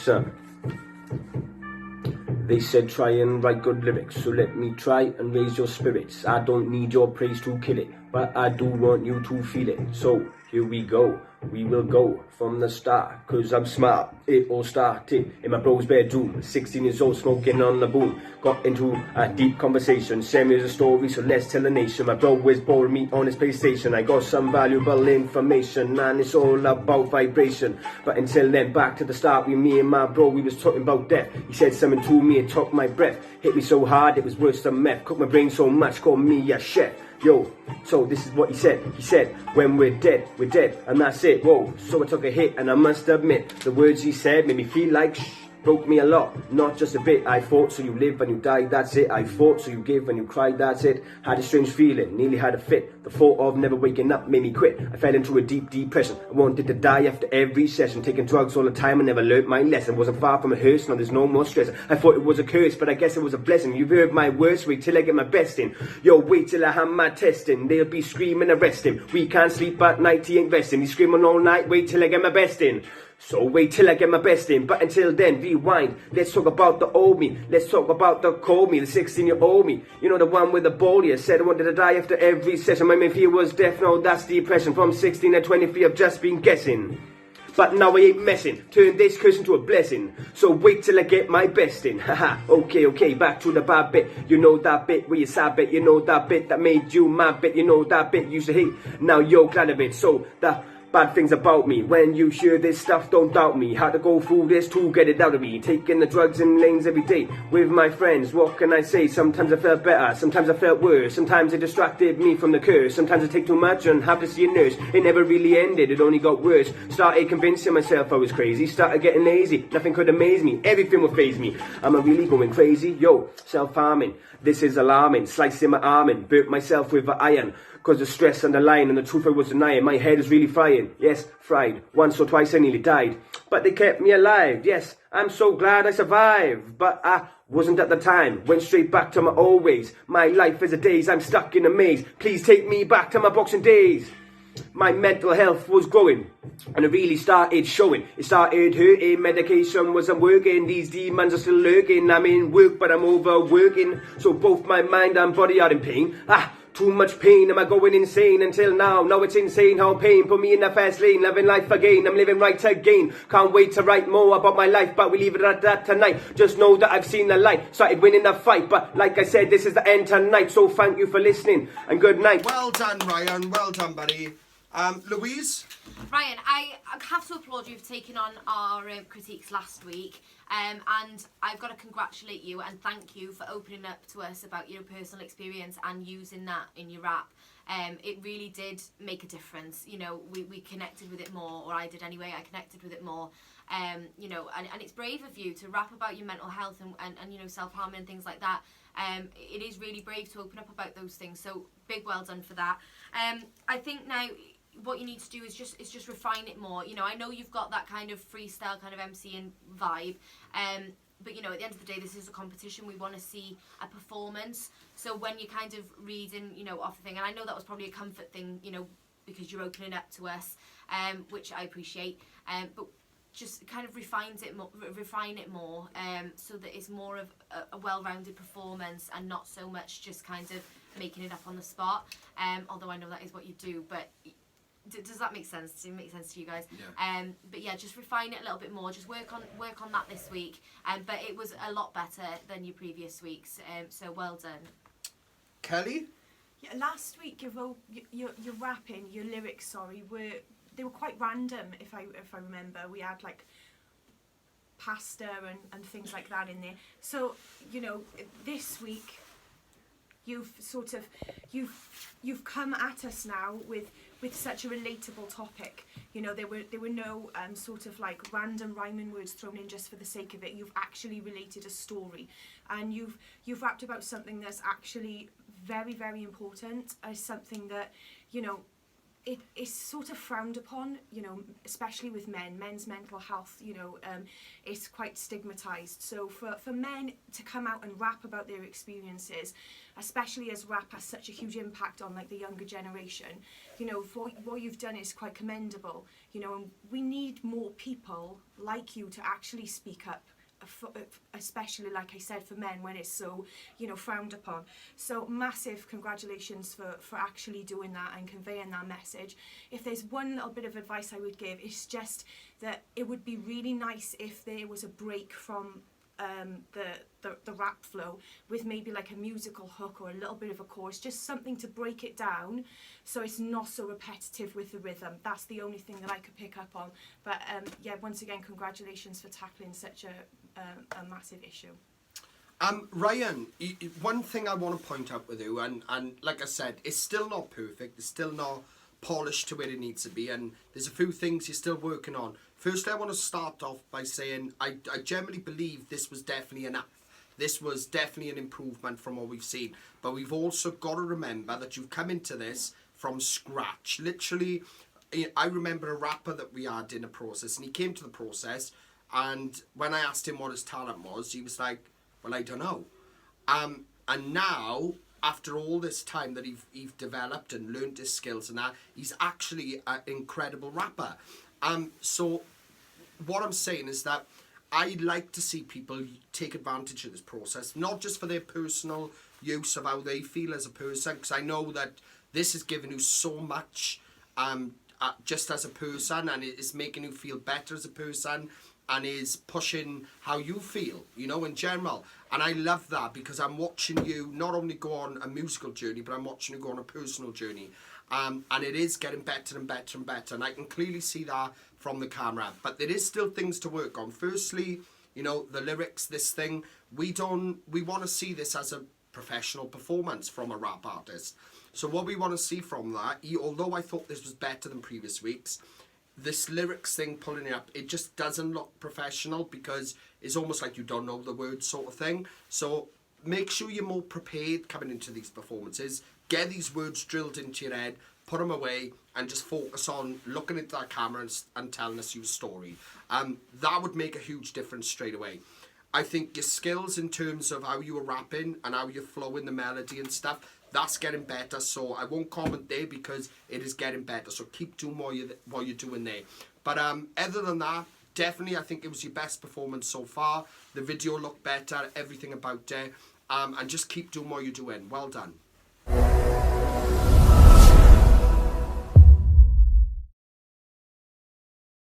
son. They said try and write good lyrics, so let me try and raise your spirits. I don't need your praise to kill it, but I do want you to feel it. So here we go, we will go from the start, cause I'm smart. It all started in my bro's bedroom, 16 years old, smoking on the boom. Got into a deep conversation, send me the story, so let's tell the nation. My bro is boring me on his PlayStation. I got some valuable information, and it's all about vibration. But until then, back to the start with me and my bro, we was talking about death. He said something to me and took my breath. Hit me so hard, it was worse than meth. Cooked my brain so much, called me a chef. Yo, so this is what he said. He said, when we're dead, and that's it. Whoa, so I took a hit, and I must admit, the words he said made me feel like broke me a lot, not just a bit. I fought so you live and you die, that's it. I fought so you give and you cry, that's it. Had a strange feeling, nearly had a fit. The thought of never waking up made me quit. I fell into a deep depression. I wanted to die after every session. Taking drugs all the time, I never learnt my lesson. Wasn't far from a hearse, now there's no more stress. I thought it was a curse, but I guess it was a blessing. You've heard my words, wait till I get my best in. Yo, wait till I have my testing. They'll be screaming, arrest him. We can't sleep at night, he ain't resting. He's screaming all night, wait till I get my best in. So wait till I get my best in, but until then, rewind. Let's talk about the old me. Let's talk about the cold me, the 16-year-old me. You know, the one with the ball here. Said I wanted to die after every session. My main fear was death, no, that's depression. From 16 to 23, I've just been guessing. But now I ain't messing, turn this curse into a blessing. So wait till I get my best in. Haha, okay, back to the bad bit. You know that bit where you sad bit. You know that bit that made you mad bit. You know that bit you used to hate. Now you're glad of it. So the bad things about me, when you hear this stuff, don't doubt me. Had to go through this to get it out of me. Taking the drugs in lanes every day with my friends, what can I say? Sometimes I felt better, sometimes I felt worse. Sometimes it distracted me from the curse. Sometimes I take too much and have to see a nurse. It never really ended, it only got worse. Started convincing myself I was crazy. Started getting lazy, nothing could amaze me. Everything would faze me. Am I really going crazy? Yo, self-harming, this is alarming. Slicing my arm in, burnt myself with the iron. Cause the stress underlying and the truth I was denying. My head is really frying. Yes, fried. Once or twice I nearly died. But they kept me alive. Yes, I'm so glad I survived. But I wasn't at the time. Went straight back to my old ways. My life is a daze. I'm stuck in a maze. Please take me back to my boxing days. My mental health was growing, and it really started showing. It started hurting, medication wasn't working. These demons are still lurking. I'm in work, but I'm overworking. So both my mind and body are in pain. Too much pain, am I going insane? Until now it's insane how pain put me in the fast lane. Living life again, I'm living right again. Can't wait to write more about my life, but we leave it at that tonight. Just know that I've seen the light, started winning the fight. But like I said, this is the end tonight. So thank you for listening, and good night. Well done, Ryan, well done, buddy. Louise? Ryan, I have to applaud you for taking on our critiques last week. And I've got to congratulate you and thank you for opening up to us about your personal experience and using that in your rap. It really did make a difference. You know, we connected with it more, or I did anyway. I connected with it more. You know, and it's brave of you to rap about your mental health and you know, self-harm and things like that. It is really brave to open up about those things. So big well done for that. I think now what you need to do is just refine it more. You know, I know you've got that kind of freestyle kind of MCing vibe, but you know, at the end of the day, this is a competition. We want to see a performance. So when you're kind of reading, you know, off the thing, and I know that was probably a comfort thing, you know, because you're opening up to us, which I appreciate, but just kind of refine it more, so that it's more of a well-rounded performance and not so much just kind of making it up on the spot. Although I know that is what you do, but does that make sense? Does it make sense to you guys? Yeah. But yeah, just refine it a little bit more. Just work on that this week. But it was a lot better than your previous weeks. So well done. Kelly? Yeah, last week your rapping, your lyrics, they were quite random. If I remember, we had like pasta and things like that in there. So you know, this week you've come at us now with such a relatable topic. You know, there were no sort of like random rhyming words thrown in just for the sake of it. You've actually related a story, and you've rapped about something that's actually very, very important, as something that, you know, it's sort of frowned upon, you know, especially with men. Men's mental health, you know, it's quite stigmatized. So for men to come out and rap about their experiences, especially as rap has such a huge impact on like the younger generation, you know, what you've done is quite commendable, you know, and we need more people like you to actually speak up, especially, like I said, for men when it's so, you know, frowned upon. So massive congratulations for actually doing that and conveying that message. If there's one little bit of advice I would give, it's just that it would be really nice if there was a break from the rap flow with maybe like a musical hook or a little bit of a chorus, just something to break it down so it's not so repetitive with the rhythm. That's the only thing that I could pick up on. But yeah, once again, congratulations for tackling such a massive issue. Ryan, one thing I want to point out with you, and like I said, it's still not perfect, it's still not polished to where it needs to be, and there's a few things you're still working on. Firstly, I want to start off by saying I generally believe this was definitely enough. This was definitely an improvement from what we've seen. But we've also got to remember that you've come into this from scratch. Literally, I remember a rapper that we had in a process, and he came to the process, and when I asked him what his talent was, he was like, well, I don't know. And now, after all this time that he's developed and learned his skills and that, he's actually an incredible rapper. So what I'm saying is that I like to see people take advantage of this process, not just for their personal use of how they feel as a person, because I know that this has given you so much just as a person, and it is making you feel better as a person, and is pushing how you feel, you know, in general. And I love that, because I'm watching you not only go on a musical journey, but I'm watching you go on a personal journey. And it is getting better and better and better, and I can clearly see that from the camera. But there is still things to work on. Firstly, you know, the lyrics, this thing, we want to see this as a professional performance from a rap artist. So what we want to see from that, although I thought this was better than previous weeks, this lyrics thing, pulling it up, it just doesn't look professional, because it's almost like you don't know the words sort of thing. So make sure you're more prepared coming into these performances. Get these words drilled into your head, put them away, and just focus on looking into that camera and telling us your story. That would make a huge difference straight away. I think your skills in terms of how you were rapping and how you're flowing the melody and stuff, that's getting better. So I won't comment there, because it is getting better. So keep doing what you're doing there. But other than that, definitely I think it was your best performance so far. The video looked better, everything about it. And just keep doing what you're doing. Well done.